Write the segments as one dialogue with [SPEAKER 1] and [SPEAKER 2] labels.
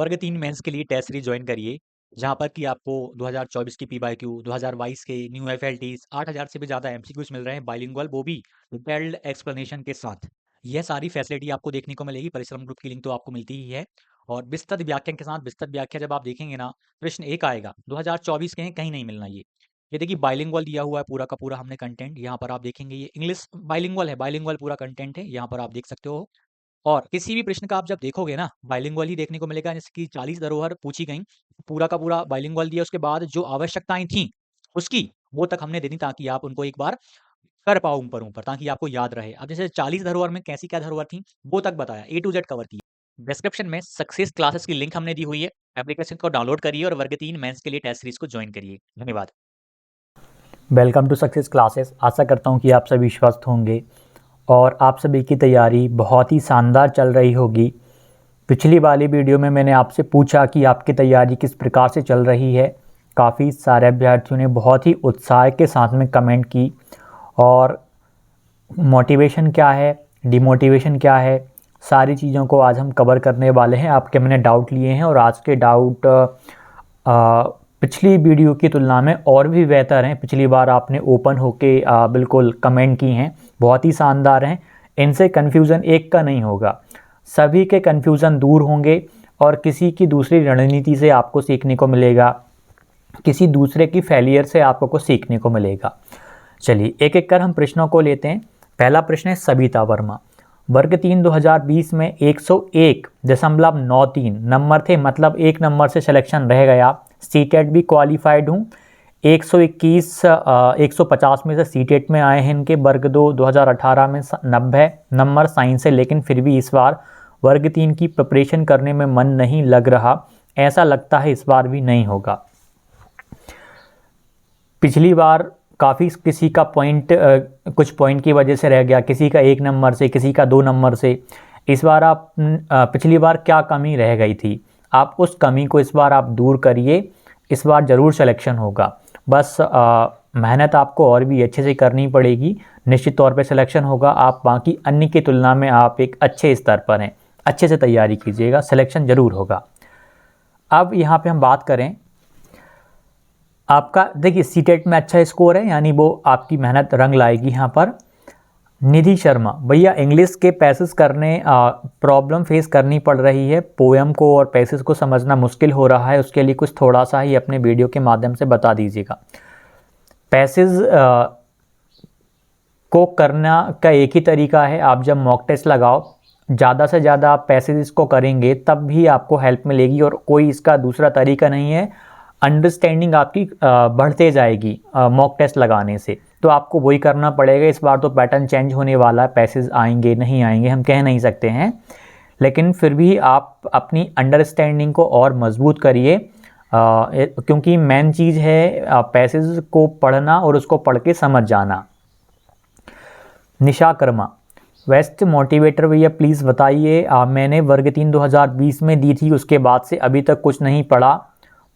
[SPEAKER 1] वर्ग 3 मेंस के लिए टेस्ट सीरीज ज्वाइन करिए, जहां पर कि आपको 2024 की पीवाईक्यू, 2022 के न्यू एफएलटीज, 8000 से भी ज़्यादा एमसीक्यूज मिल रहे हैं बाइलिंगुअल, वो भी डिटेल्ड एक्सप्लेनेशन के साथ। यह सारी फैसिलिटी आपको देखने को मिलेगी। परिश्रम ग्रुप की लिंक तो आपको मिलती ही है। और विस्तृत व्याख्यान के साथ विस्तृत व्याख्या जब आप देखेंगे ना, प्रश्न एक आएगा 2024 के हैं, कहीं नहीं मिलना ये देखिए बाइलिंगुअल दिया हुआ है पूरा का पूरा हमने कंटेंट। यहाँ पर आप देखेंगे ये इंग्लिश बाइलिंगुअल है, बाइलिंगुअल पूरा कंटेंट है, यहाँ पर आप देख सकते हो। और किसी भी प्रश्न का आप जब देखोगे ना, बाइलिंगुअल ही देखने को मिलेगा। जैसे कि 40 धरोहर पूछी गई, पूरा का पूरा बाइलिंगुअल दिया, उसके बाद जो आवश्यकताएं थी उसकी वो तक हमने दे दी, ताकि आप उनको एक बार कर पाओ ऊपर ऊपर, ताकि आपको याद रहे। अब जैसे 40 धरोहर में कैसी क्या धरोहर थी वो तक बताया, ए टू जेड कवर किया। डिस्क्रिप्शन में सक्सेस क्लासेस की लिंक हमने दी हुई है, एप्लीकेशन को डाउनलोड करिए और वर्ग 3 मेंस के लिए टेस्ट सीरीज को ज्वाइन करिए। धन्यवाद।
[SPEAKER 2] Welcome to Success Classes. आशा करता हूँ कि आप सभी स्वस्थ होंगे और आप सभी की तैयारी बहुत ही शानदार चल रही होगी। पिछली वाली वीडियो में मैंने आपसे पूछा कि आपकी तैयारी किस प्रकार से चल रही है। काफ़ी सारे अभ्यर्थियों ने बहुत ही उत्साह के साथ में कमेंट की और मोटिवेशन क्या है, डिमोटिवेशन क्या है, सारी चीज़ों को आज हम कवर करने वाले हैं। आपके मैंने डाउट लिए हैं और आज के डाउट पिछली वीडियो की तुलना में और भी बेहतर हैं। पिछली बार आपने ओपन होके बिल्कुल कमेंट की हैं, बहुत ही शानदार हैं। इनसे कन्फ्यूज़न एक का नहीं होगा, सभी के कन्फ्यूज़न दूर होंगे और किसी की दूसरी रणनीति से आपको सीखने को मिलेगा, किसी दूसरे की फेलियर से आपको सीखने को मिलेगा। चलिए एक एक कर हम प्रश्नों को लेते हैं। पहला प्रश्न है सबिता वर्मा। वर्ग 3 2020 में 101.93 नंबर थे, मतलब एक नंबर से सिलेक्शन रह गया। सीटेट भी क्वालिफाइड हूँ। 150 में से सीटेट में आए हैं इनके। वर्ग 2 2018 में 90 नंबर साइंस है, लेकिन फिर भी इस बार वर्ग 3 की प्रिपरेशन करने में मन नहीं लग रहा। ऐसा लगता है इस बार भी नहीं होगा। पिछली बार काफ़ी किसी का पॉइंट कुछ पॉइंट की वजह से रह गया, किसी का 1 नंबर से, किसी का 2 नंबर से। इस बार आप पिछली बार क्या कमी रह गई थी, आप उस कमी को इस बार आप दूर करिए। इस बार ज़रूर सिलेक्शन होगा। बस मेहनत आपको और भी अच्छे से करनी पड़ेगी। निश्चित तौर पे सिलेक्शन होगा। आप बाकी अन्य की तुलना में आप एक अच्छे स्तर पर हैं, अच्छे से तैयारी कीजिएगा, सिलेक्शन ज़रूर होगा। अब यहाँ पे हम बात करें आपका, देखिए सीटेट में अच्छा स्कोर है, यानी वो आपकी मेहनत रंग लाएगी। यहाँ पर निधि शर्मा, भैया इंग्लिश के पैसेज करने प्रॉब्लम फेस करनी पड़ रही है, पोएम को और पैसेज को समझना मुश्किल हो रहा है, उसके लिए कुछ थोड़ा सा ही अपने वीडियो के माध्यम से बता दीजिएगा। पैसेज को करना का एक ही तरीका है, आप जब मॉक टेस्ट लगाओ, ज़्यादा से ज़्यादा आप पैसेज को करेंगे तब भी आपको हेल्प मिलेगी, और कोई इसका दूसरा तरीका नहीं है। अंडरस्टैंडिंग आपकी बढ़ते जाएगी मॉक टेस्ट लगाने से, तो आपको वही करना पड़ेगा। इस बार तो पैटर्न चेंज होने वाला है, पैसेज आएंगे नहीं आएंगे हम कह नहीं सकते हैं, लेकिन फिर भी आप अपनी अंडरस्टैंडिंग को और मजबूत करिए, क्योंकि मेन चीज़ है पैसेज को पढ़ना और उसको पढ़ के समझ जाना। निशा कर्मा, वेस्ट मोटिवेटर भैया प्लीज़ बताइए, मैंने वर्ग 3 2020 में दी थी, उसके बाद से अभी तक कुछ नहीं पढ़ा,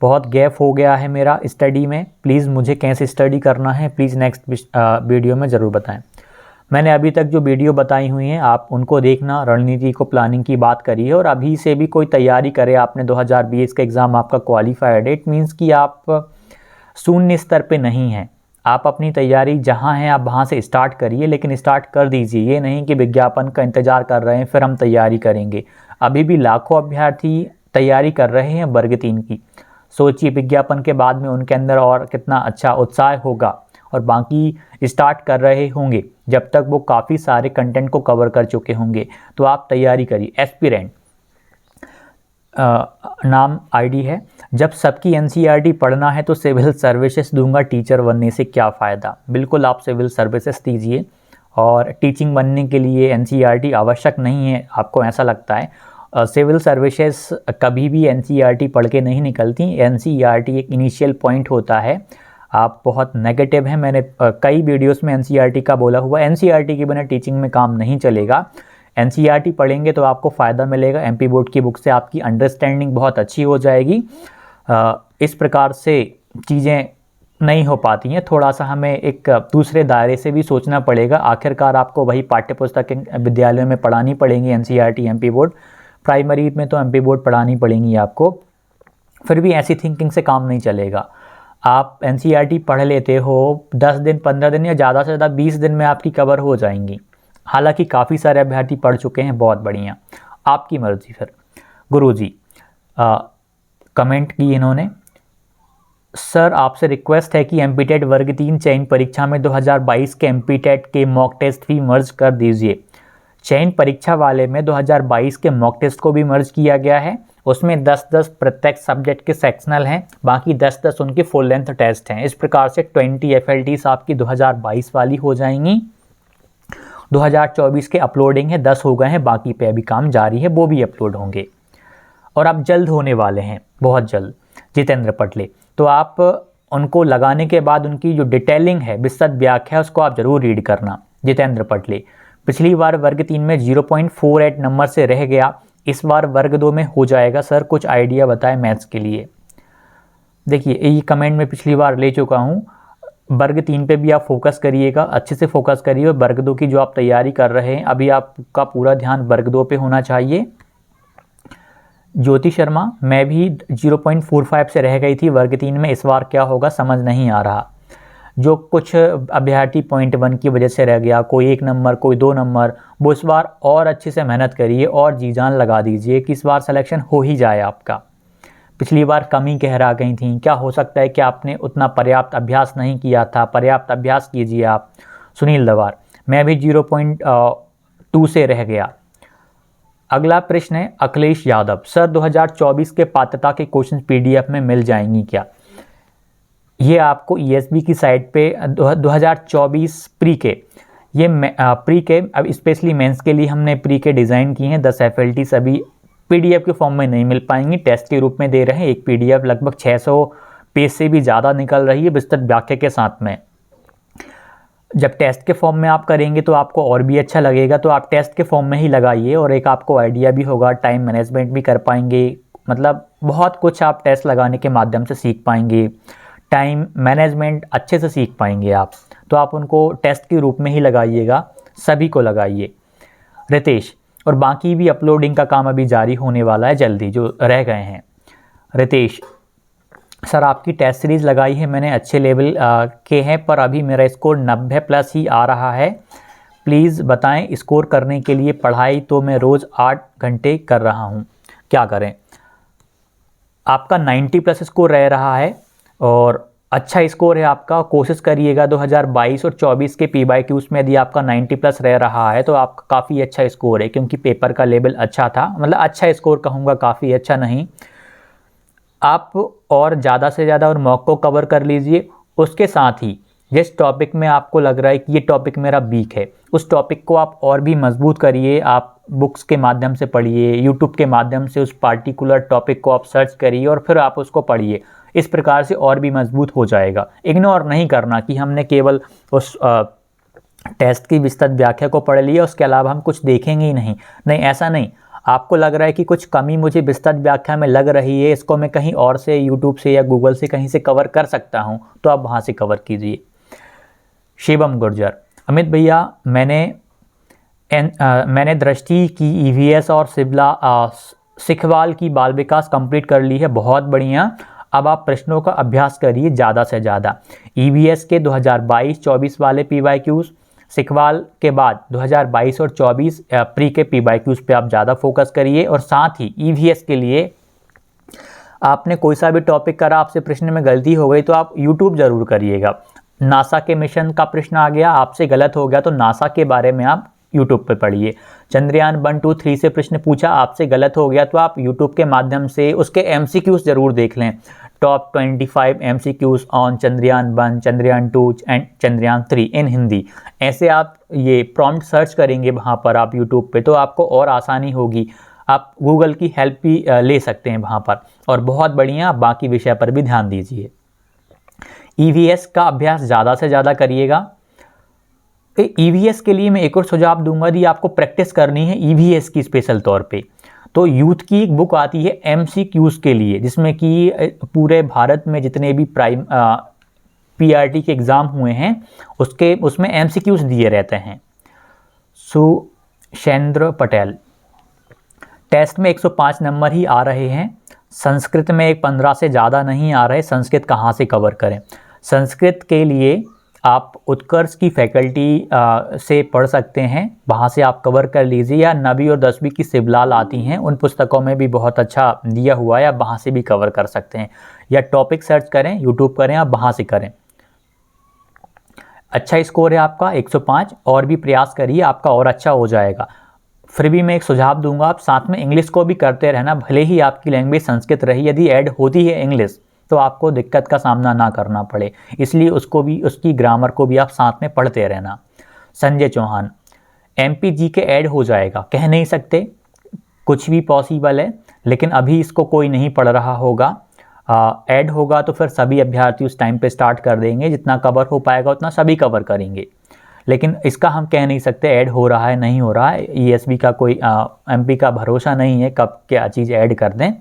[SPEAKER 2] बहुत गैप हो गया है मेरा स्टडी में। प्लीज़ मुझे कैसे स्टडी करना है, प्लीज़ नेक्स्ट वीडियो में ज़रूर बताएं। मैंने अभी तक जो वीडियो बताई हुई हैं आप उनको देखना, रणनीति को प्लानिंग की बात करिए, और अभी से भी कोई तैयारी करे। आपने 2020 का एग्ज़ाम आपका क्वालिफाइड है, इट मीन्स कि आप शून्य स्तर पे नहीं हैं। आप अपनी तैयारी जहाँ हैं आप वहाँ से स्टार्ट करिए, लेकिन स्टार्ट कर दीजिए। ये नहीं कि विज्ञापन का इंतज़ार कर रहे हैं फिर हम तैयारी करेंगे। अभी भी लाखों अभ्यर्थी तैयारी कर रहे हैं वर्ग 3 की। सोचिए विज्ञापन के बाद में उनके अंदर और कितना अच्छा उत्साह होगा, और बाकी स्टार्ट कर रहे होंगे जब तक वो काफ़ी सारे कंटेंट को कवर कर चुके होंगे। तो आप तैयारी करिए। एस्पिरेंट नाम आईडी है, जब सबकी एनसीईआरटी पढ़ना है तो सिविल सर्विसेज दूंगा, टीचर बनने से क्या फ़ायदा। बिल्कुल आप सिविल सर्विसेज दीजिए, और टीचिंग बनने के लिए एनसीईआरटी आवश्यक नहीं है, आपको ऐसा लगता है। सिविल सर्विसेज कभी भी एनसीईआरटी पढ़ के नहीं निकलती। एनसीईआरटी एक इनिशियल पॉइंट होता है। आप बहुत नेगेटिव हैं, मैंने कई वीडियोस में एनसीईआरटी का बोला हुआ। एनसीईआरटी के बिना टीचिंग में काम नहीं चलेगा। एनसीईआरटी पढ़ेंगे तो आपको फ़ायदा मिलेगा। एमपी बोर्ड की बुक से आपकी अंडरस्टैंडिंग बहुत अच्छी हो जाएगी। इस प्रकार से चीज़ें नहीं हो पाती हैं, थोड़ा सा हमें एक दूसरे दायरे से भी सोचना पड़ेगा। आखिरकार आपको वही पाठ्य पुस्तक विद्यालयों में पढ़ानी पड़ेंगी, एनसीईआरटी एमपी बोर्ड, प्राइमरी में तो एमपी बोर्ड पढ़ानी पड़ेंगी आपको, फिर भी ऐसी थिंकिंग से काम नहीं चलेगा। आप एनसीईआरटी पढ़ लेते हो 10 दिन 15 दिन या ज़्यादा से ज़्यादा 20 दिन में आपकी कवर हो जाएंगी। हालांकि काफ़ी सारे अभ्यर्थी पढ़ चुके हैं, बहुत बढ़िया, आपकी मर्ज़ी। फिर गुरुजी कमेंट की इन्होंने, सर आपसे रिक्वेस्ट है कि एमपीटेट वर्ग 3 चयन परीक्षा में 2022 के एमपीटेट के मॉक टेस्ट भी मर्ज कर दीजिए। चयन परीक्षा वाले में 2022 के मॉक टेस्ट को भी मर्ज किया गया है। उसमें 10-10 प्रत्येक सब्जेक्ट के सेक्शनल हैं, बाकी 10-10 उनके फुल लेंथ टेस्ट हैं। इस प्रकार से 20 एफएलटीज आपकी 2022 वाली हो जाएंगी। 2024 के अपलोडिंग है, 10 हो गए हैं, बाकी पे अभी काम जारी है, वो भी अपलोड होंगे और अब जल्द होने वाले हैं, बहुत जल्द। जितेंद्र पटले, तो आप उनको लगाने के बाद उनकी जो डिटेलिंग है, विस्तृत व्याख्या, उसको आप जरूर रीड करना। जितेंद्र पटले, पिछली बार वर्ग 3 में 0.48 नंबर से रह गया, इस बार वर्ग 2 में हो जाएगा सर, कुछ आइडिया बताएं मैथ्स के लिए। देखिए ये कमेंट में पिछली बार ले चुका हूँ। वर्ग 3 पे भी आप फोकस करिएगा, अच्छे से फोकस करिए। और वर्ग 2 की जो आप तैयारी कर रहे हैं, अभी आपका पूरा ध्यान वर्ग 2 पे होना चाहिए। ज्योति शर्मा, मैं भी 0.45 से रह गई थी वर्ग 3 में, इस बार क्या होगा समझ नहीं आ रहा। जो कुछ अभ्यर्थी 0.1 की वजह से रह गया, कोई 1 नंबर, कोई 2 नंबर, वो इस बार और अच्छे से मेहनत करिए और जी जान लगा दीजिए कि इस बार सिलेक्शन हो ही जाए आपका। पिछली बार कमी कह रहा गई थी, क्या हो सकता है कि आपने उतना पर्याप्त अभ्यास नहीं किया था, पर्याप्त अभ्यास कीजिए आप। सुनील दवार, मैं भी 0.2 से रह गया। अगला प्रश्न है अखिलेश यादव, सर 2024 के पात्रता के क्वेश्चन पीडीएफ में मिल जाएंगी क्या? ये आपको ईएसबी की साइट पे 2024 प्री के, ये प्री के, अब स्पेशली मेंस के लिए हमने प्री के डिज़ाइन किए हैं। 10 एफएलटी सभी पीडीएफ के फॉर्म में नहीं मिल पाएंगी, टेस्ट के रूप में दे रहे हैं। एक पीडीएफ लगभग 600 पेज से भी ज़्यादा निकल रही है विस्तृत व्याख्या के साथ में। जब टेस्ट के फॉर्म में आप करेंगे तो आपको और भी अच्छा लगेगा, तो आप टेस्ट के फॉर्म में ही लगाइए और एक आपको आइडिया भी होगा, टाइम मैनेजमेंट भी कर पाएंगे। मतलब बहुत कुछ आप टेस्ट लगाने के माध्यम से सीख पाएंगे, टाइम मैनेजमेंट अच्छे से सीख पाएंगे आप। तो आप उनको टेस्ट के रूप में ही लगाइएगा, सभी को लगाइए। रितेश, और बाकी भी अपलोडिंग का काम अभी जारी होने वाला है जल्दी, जो रह गए हैं। रितेश, सर आपकी टेस्ट सीरीज़ लगाई है मैंने, अच्छे लेवल के हैं, पर अभी मेरा स्कोर 90+ ही आ रहा है। प्लीज़ बताएं, स्कोर करने के लिए पढ़ाई तो मैं रोज़ 8 घंटे कर रहा हूं, क्या करें? आपका 90+ स्कोर रह रहा है और अच्छा स्कोर है आपका। कोशिश करिएगा 2022 और 24 के पीवाईक्यूज़ में यदि आपका 90+ रह रहा है तो आपका काफ़ी अच्छा स्कोर है, क्योंकि पेपर का लेवल अच्छा था। मतलब अच्छा स्कोर कहूँगा, काफ़ी अच्छा नहीं। आप और ज़्यादा से ज़्यादा और मॉक को कवर कर लीजिए। उसके साथ ही जिस टॉपिक में आपको लग रहा है कि ये टॉपिक मेरा वीक है, उस टॉपिक को आप और भी मजबूत करिए। आप बुक्स के माध्यम से पढ़िए, यूट्यूब के माध्यम से उस पार्टिकुलर टॉपिक को आप सर्च करिए और फिर आप उसको पढ़िए। इस प्रकार से और भी मजबूत हो जाएगा। इग्नोर नहीं करना कि हमने केवल उस टेस्ट की विस्तृत व्याख्या को पढ़ लिया, उसके अलावा हम कुछ देखेंगे ही नहीं। नहीं, ऐसा नहीं। आपको लग रहा है कि कुछ कमी मुझे विस्तृत व्याख्या में लग रही है, इसको मैं कहीं और से, यूट्यूब से या गूगल से कहीं से कवर कर सकता हूं, तो आप वहां से कवर कीजिए। शिवम गुर्जर, अमित भैया, मैंने दृष्टि की ईवीएस और सिखवाल की बाल विकास कंप्लीट कर ली है, बहुत बढ़िया। अब आप प्रश्नों का अभ्यास करिए ज़्यादा से ज़्यादा। ईवीएस के 2022-24 वाले पीवाईक्यूज़, सिखवाल के बाद 2022 और 24 प्री के पीवाईक्यूज़ पे आप ज़्यादा फोकस करिए। और साथ ही ईवीएस के लिए आपने कोई सा भी टॉपिक करा, आपसे प्रश्न में गलती हो गई तो आप यूट्यूब ज़रूर करिएगा। नासा के मिशन का प्रश्न आ गया, आपसे गलत हो गया तो नासा के बारे में आप यूट्यूब पे पढ़िए। चंद्रयान 1, 2, 3 से प्रश्न पूछा, आपसे गलत हो गया तो आप यूट्यूब के माध्यम से उसके एमसीक्यूज़ ज़रूर देख लें। Top 25 MCQs on Chandrayaan 1, Chandrayaan 2 and Chandrayaan 3 इन हिंदी। ऐसे आप ये प्रॉम्प्ट सर्च करेंगे वहाँ पर आप यूट्यूब पे, तो आपको और आसानी होगी। आप गूगल की हेल्प भी ले सकते हैं वहाँ पर। और बहुत बढ़िया, बाकी विषय पर भी ध्यान दीजिए। ईवीएस का अभ्यास ज़्यादा से ज़्यादा करिएगा। ईवीएस के लिए मैं एक और सुझाव दूंगा, यदि आपको प्रैक्टिस करनी है ईवीएस की स्पेशल तौर पे, तो यूथ की एक बुक आती है एमसीक्यूज़ के लिए, जिसमें कि पूरे भारत में जितने भी पीआरटी के एग्ज़ाम हुए हैं उसमें एमसीक्यूज़ दिए रहते हैं। सुशेंद्र पटेल, टेस्ट में 105 नंबर ही आ रहे हैं। संस्कृत में एक 15 से ज़्यादा नहीं आ रहे। संस्कृत कहाँ से कवर करें? संस्कृत के लिए आप उत्कर्ष की फैकल्टी से पढ़ सकते हैं, वहाँ से आप कवर कर लीजिए, या 9वीं और 10वीं की शिवलाल आती हैं, उन पुस्तकों में भी बहुत अच्छा दिया हुआ है, आप वहाँ से भी कवर कर सकते हैं। या टॉपिक सर्च करें, यूट्यूब करें, आप वहाँ से करें। अच्छा स्कोर है आपका 105, और भी प्रयास करिए, आपका और अच्छा हो जाएगा। फिर भी मैं एक सुझाव दूंगा, आप साथ में इंग्लिश को भी करते रहना, भले ही आपकी लैंग्वेज संस्कृत रही, यदि ऐड होती है इंग्लिश तो आपको दिक्कत का सामना ना करना पड़े, इसलिए उसको भी, उसकी ग्रामर को भी आप साथ में पढ़ते रहना। संजय चौहान, MPG के ऐड हो जाएगा, कह नहीं सकते, कुछ भी पॉसिबल है, लेकिन अभी इसको कोई नहीं पढ़ रहा होगा। ऐड होगा तो फिर सभी अभ्यर्थी उस टाइम पे स्टार्ट कर देंगे, जितना कवर हो पाएगा उतना सभी कवर करेंगे, लेकिन इसका हम कह नहीं सकते ऐड हो रहा है नहीं हो रहा है। ESB का कोई MP का भरोसा नहीं है कब क्या चीज़ ऐड कर दें।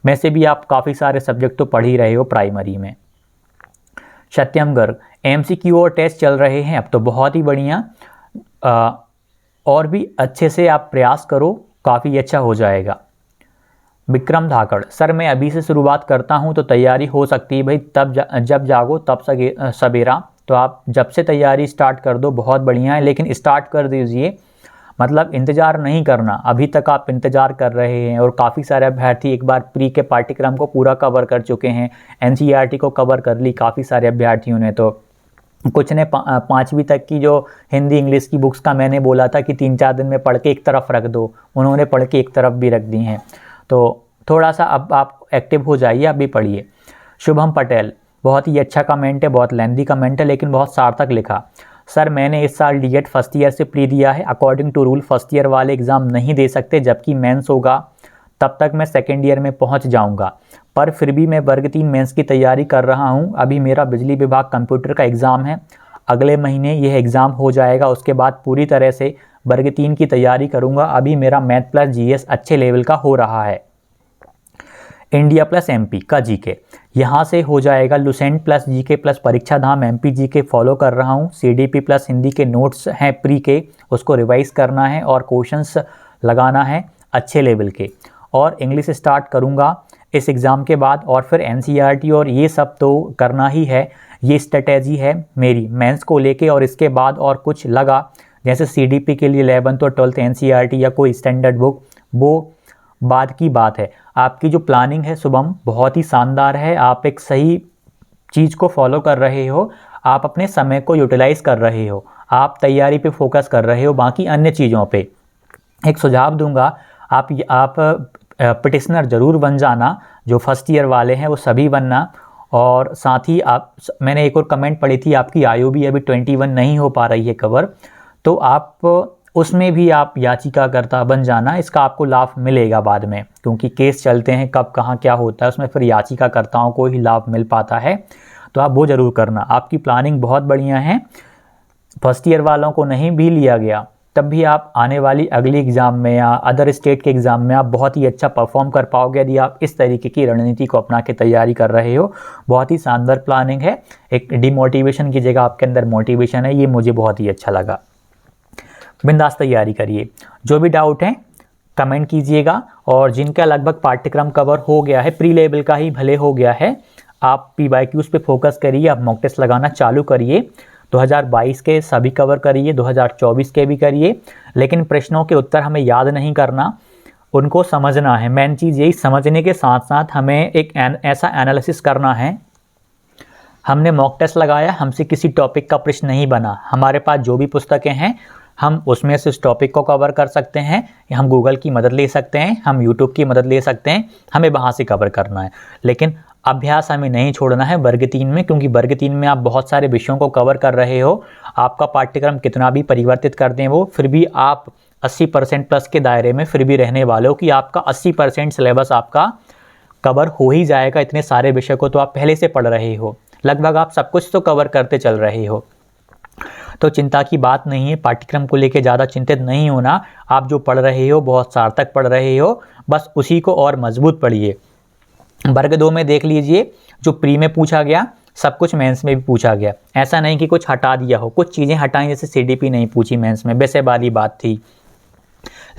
[SPEAKER 2] वैसे भी आप काफ़ी सारे सब्जेक्ट तो पढ़ ही रहे हो प्राइमरी में। सत्यम गर्ग, MCQ और टेस्ट चल रहे हैं अब तो, बहुत ही बढ़िया, और भी अच्छे से आप प्रयास करो, काफ़ी अच्छा हो जाएगा। विक्रम धाकड़, सर मैं अभी से शुरुआत करता हूं तो तैयारी हो सकती है भाई, तब जब जागो तब सवेरा, तो आप जब से तैयारी स्टार्ट कर दो बहुत बढ़िया है, लेकिन स्टार्ट कर दीजिए, मतलब इंतज़ार नहीं करना। अभी तक आप इंतज़ार कर रहे हैं, और काफ़ी सारे अभ्यर्थी एक बार प्री के पाठ्यक्रम को पूरा कवर कर चुके हैं, NCERT को कवर कर ली काफ़ी सारे अभ्यर्थियों ने, तो कुछ ने 5वीं तक की जो हिंदी इंग्लिश की बुक्स का मैंने बोला था कि 3-4 दिन में पढ़ के एक तरफ रख दो, उन्होंने पढ़ के एक तरफ भी रख दी हैं। तो थोड़ा सा अब आप एक्टिव हो जाइए, अब भी पढ़िए। शुभम पटेल, बहुत ही अच्छा कमेंट है, बहुत लेंथी कमेंट है, लेकिन बहुत सार्थक लिखा। सर मैंने इस साल D.ED फर्स्ट ईयर से प्री दिया है, according to rule first year वाले एग्ज़ाम नहीं दे सकते, जबकि मेंस होगा तब तक मैं सेकेंड ईयर में पहुंच जाऊंगा, पर फिर भी मैं वर्ग 3 मेंस की तैयारी कर रहा हूं। अभी मेरा बिजली विभाग कंप्यूटर का एग्ज़ाम है, अगले महीने यह एग्ज़ाम हो जाएगा, उसके बाद पूरी तरह से वर्ग 3 की तैयारी करूँगा। अभी मेरा मैथ प्लस GS अच्छे लेवल का हो रहा है। इंडिया प्लस MP का GK यहाँ से हो जाएगा। लुसेंट प्लस GK प्लस परीक्षा धाम MP GK फॉलो कर रहा हूँ। CDP प्लस हिंदी के नोट्स हैं प्री के, उसको रिवाइज करना है और क्वेश्चंस लगाना है अच्छे लेवल के, और इंग्लिश स्टार्ट करूँगा इस एग्ज़ाम के बाद, और फिर NCERT और ये सब तो करना ही है। ये स्ट्रेटेजी है मेरी मेंस को लेके, और इसके बाद और कुछ लगा जैसे CDP के लिए 11th और 12th NCERT या कोई स्टैंडर्ड बुक, वो बाद की बात है। आपकी जो प्लानिंग है शुभम बहुत ही शानदार है, आप एक सही चीज़ को फॉलो कर रहे हो, आप अपने समय को यूटिलाइज़ कर रहे हो, आप तैयारी पे फोकस कर रहे हो, बाकी अन्य चीज़ों पे। एक सुझाव दूंगा, आप पिटिशनर ज़रूर बन जाना, जो फर्स्ट ईयर वाले हैं वो सभी बनना, और साथ ही मैंने एक और कमेंट पढ़ी थी, आपकी आयु भी अभी 21 नहीं हो पा रही है कवर, तो आप उसमें भी आप याचिकाकर्ता बन जाना, इसका आपको लाभ मिलेगा बाद में, क्योंकि केस चलते हैं कब कहाँ क्या होता है, उसमें फिर याचिकाकर्ताओं को ही लाभ मिल पाता है, तो आप वो ज़रूर करना। आपकी प्लानिंग बहुत बढ़िया है, फर्स्ट ईयर वालों को नहीं भी लिया गया तब भी आप आने वाली अगली एग्ज़ाम में या अदर स्टेट के एग्ज़ाम में आप बहुत ही अच्छा परफॉर्म कर पाओगे, यदि आप इस तरीके की रणनीति को अपना के तैयारी कर रहे हो। बहुत ही शानदार प्लानिंग है, एक डिमोटिवेशन की जगह आपके अंदर मोटिवेशन है, ये मुझे बहुत ही अच्छा लगा। बिंदास तैयारी करिए, जो भी डाउट है कमेंट कीजिएगा, और जिनका लगभग पाठ्यक्रम कवर हो गया है, प्री लेवल का ही भले हो गया है, आप PYQs पे फोकस करिए, आप मॉक टेस्ट लगाना चालू करिए। 2022 के सभी कवर करिए, 2024 के भी करिए, लेकिन प्रश्नों के उत्तर हमें याद नहीं करना, उनको समझना है। मेन चीज़ यही, समझने के साथ साथ हमें एक ऐसा एनालिसिस करना है। हमने मॉक टेस्ट लगाया, हमसे किसी टॉपिक का प्रश्न नहीं बना, हमारे पास जो भी पुस्तकें हैं हम उसमें से उस टॉपिक को कवर कर सकते हैं, हम गूगल की मदद ले सकते हैं, हम यूट्यूब की मदद ले सकते हैं, हमें वहाँ से कवर करना है। लेकिन अभ्यास हमें नहीं छोड़ना है वर्ग 3 में, क्योंकि वर्ग 3 में आप बहुत सारे विषयों को कवर कर रहे हो। आपका पाठ्यक्रम कितना भी परिवर्तित कर दें वो, फिर भी आप 80% प्लस के दायरे में फिर भी रहने वाले हो, कि आपका 80% सिलेबस आपका कवर हो ही जाएगा। इतने सारे विषय को तो आप पहले से पढ़ रहे हो, लगभग आप सब कुछ तो कवर करते चल रहे हो, तो चिंता की बात नहीं है। पाठ्यक्रम को लेकर ज़्यादा चिंतित नहीं होना, आप जो पढ़ रहे हो बहुत सार्थक पढ़ रहे हो, बस उसी को और मजबूत पढ़िए। वर्ग 2 में देख लीजिए, जो प्री में पूछा गया सब कुछ मेंस में भी पूछा गया, ऐसा नहीं कि कुछ हटा दिया हो, कुछ चीज़ें हटाई, जैसे CDP नहीं पूछी मेंस में, वैसे वाली बात थी।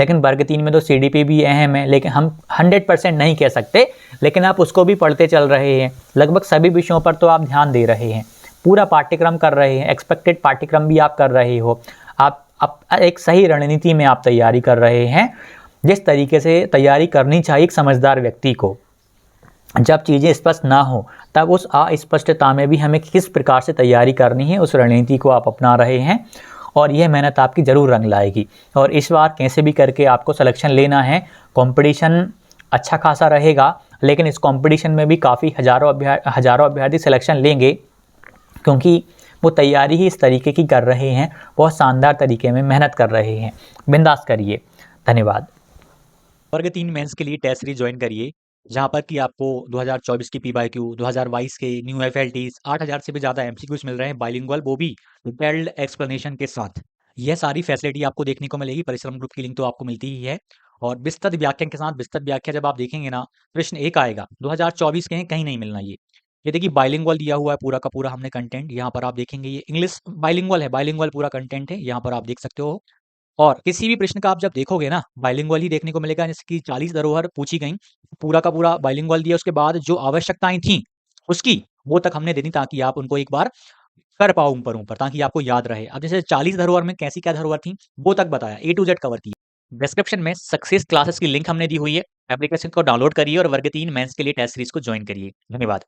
[SPEAKER 2] लेकिन वर्ग 3 में तो CDP भी अहम है, लेकिन हम 100% नहीं कह सकते, लेकिन आप उसको भी पढ़ते चल रहे हैं। लगभग सभी विषयों पर तो आप ध्यान दे रहे हैं, पूरा पाठ्यक्रम कर रहे हैं, एक्सपेक्टेड पाठ्यक्रम भी आप कर रहे हो। आप एक सही रणनीति में आप तैयारी कर रहे हैं, जिस तरीके से तैयारी करनी चाहिए एक समझदार व्यक्ति को। जब चीज़ें स्पष्ट ना हो तब उस अस्पष्टता में भी हमें किस प्रकार से तैयारी करनी है, उस रणनीति को आप अपना रहे हैं और यह मेहनत आपकी ज़रूर रंग लाएगी। और इस बार कैसे भी करके आपको सिलेक्शन लेना है। कंपटीशन अच्छा खासा रहेगा, लेकिन इस कंपटीशन में भी काफ़ी हज़ारों अभ्यर्थी सिलेक्शन लेंगे, क्योंकि वो तैयारी ही इस तरीके की कर रहे हैं, बहुत शानदार तरीके में मेहनत कर रहे हैं। बिंदास करिए। धन्यवाद।
[SPEAKER 1] वर्ग 3 मेंस के लिए टेस्ट सीरीज ज्वाइन करिए, जहां पर कि आपको 2024 की पीवाईक्यू, 2022 के न्यू एफएलटीज, 8000 से भी ज़्यादा एमसीक्यूज मिल रहे हैं बाइलिंगुअल, वो भी डिटेल्ड एक्सप्लेनेशन के साथ। यह सारी फैसिलिटी आपको देखने को मिलेगी। परिश्रम ग्रुप की लिंक तो आपको मिलती ही है, और विस्तृत व्याख्यान के साथ। विस्तृत व्याख्या जब आप देखेंगे ना, प्रश्न एक आएगा 2024 के हैं, कहीं नहीं मिलना ये देखिए बाइलिंगुअल दिया हुआ है पूरा का पूरा हमने कंटेंट। यहाँ पर आप देखेंगे ये इंग्लिश बाइलिंगुअल है, बाइलिंगुअल पूरा कंटेंट है, यहाँ पर आप देख सकते हो। और किसी भी प्रश्न का आप जब देखोगे ना, बाइलिंगुअल ही देखने को मिलेगा। जैसे कि 40 धरोहर पूछी गई, पूरा का पूरा बाइलिंगुअल दिया, उसके बाद जो आवश्यकताएं थी उसकी, वो तक हमने देनी, ताकि आप उनको एक बार कर पाओ ऊपर ऊपर, ताकि आपको याद रहे। अब जैसे 40 धरोहर में कैसी क्या धरोहर थी वो तक बताया, A to Z कवर किया। डिस्क्रिप्शन में सक्सेस क्लासेस की लिंक हमने दी हुई है, एप्लीकेशन को डाउनलोड करिए और वर्ग 3 मेंस के लिए टेस्ट सीरीज को ज्वाइन करिए। धन्यवाद।